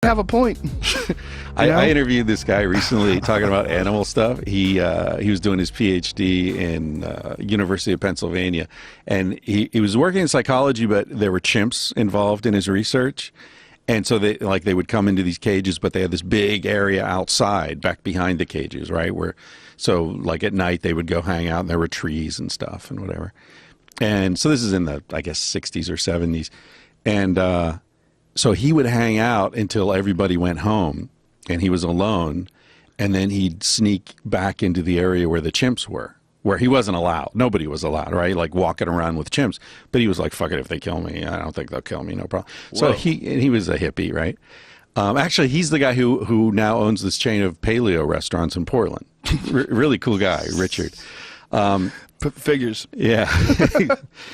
have a point. I interviewed this guy recently talking about animal stuff. He was doing his PhD in University of Pennsylvania, and he was working in psychology, but there were chimps involved in his research. And so they would come into these cages, but they had this big area outside, back behind the cages, right? So like at night they would go hang out, and there were trees and stuff and whatever. And so this is in the, I guess, 60s or 70s. And so he would hang out until everybody went home, and he was alone. And then he'd sneak back into the area where the chimps were, where he wasn't allowed. Nobody was allowed, right? Like walking around with chimps. But he was like, fuck it, if they kill me, I don't think they'll kill me, no problem. Whoa. So he was a hippie, right? Actually, he's the guy who now owns this chain of paleo restaurants in Portland. Really cool guy, Richard. Figures. Yeah.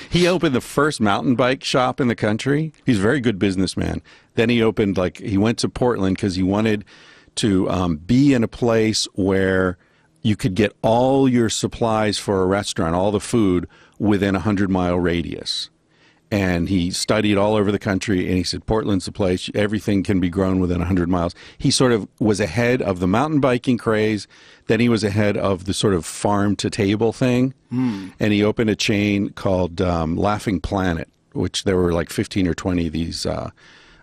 He opened the first mountain bike shop in the country. He's a very good businessman. Then he opened, he went to Portland because he wanted to be in a place where you could get all your supplies for a restaurant, all the food, within a 100-mile radius. And he studied all over the country, and he said, Portland's the place. Everything can be grown within 100 miles. He sort of was ahead of the mountain biking craze. Then he was ahead of the sort of farm-to-table thing. And he opened a chain called Laughing Planet, which there were like 15 or 20 of these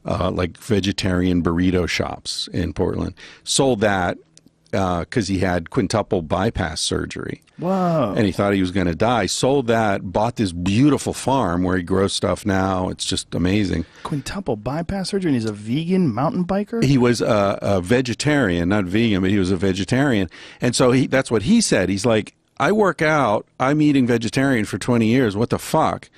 like vegetarian burrito shops in Portland. Sold that because he had quintuple bypass surgery. Wow. And he thought he was going to die. Sold that, bought this beautiful farm where he grows stuff now. It's just amazing. Quintuple bypass surgery, and he's a vegan mountain biker? He was a vegetarian, not vegan, but he was a vegetarian. And so that's what he said. He's like, I work out, I'm eating vegetarian for 20 years, what the fuck?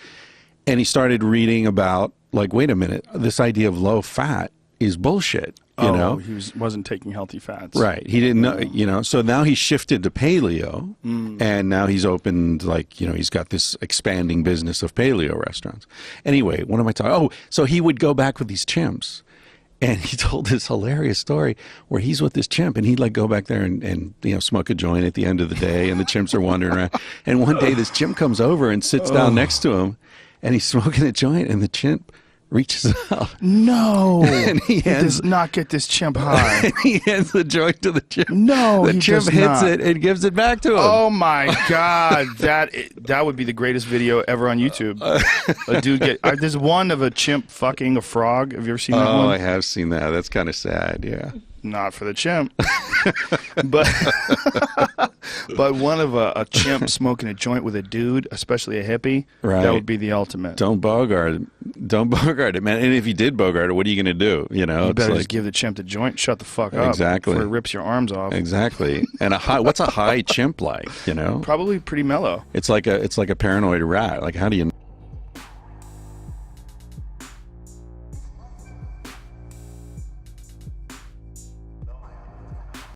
And he started reading about, like, wait a minute, this idea of low fat is bullshit. You know? He wasn't taking healthy fats. Right. He didn't know, so now he shifted to paleo, and now he's opened, he's got this expanding business of paleo restaurants. Anyway, what am I talking? Oh, so he would go back with these chimps, and he told this hilarious story where he's with this chimp, and he'd go back there and smoke a joint at the end of the day, and the chimps are wandering around. And one day this chimp comes over and sits down next to him, and he's smoking a joint, and the chimp reaches out. No. And he does not get this chimp high. And he hands the joint to the chimp. No, the chimp hits it and gives it back to him. Oh my God. That would be the greatest video ever on YouTube. A dude there's one of a chimp fucking a frog. Have you ever seen that one? Oh, I have seen that. That's kind of sad, yeah. Not for the chimp. But one of a chimp smoking a joint with a dude, especially a hippie, right. That would be the ultimate. Don't bogart it. Don't bogart it, man. And if you did bogart it, what are you going to do? You better just give the chimp the joint, shut the fuck up. Exactly. Before it rips your arms off. Exactly. And what's a high chimp like, Probably pretty mellow. It's like a paranoid rat. Like, how do you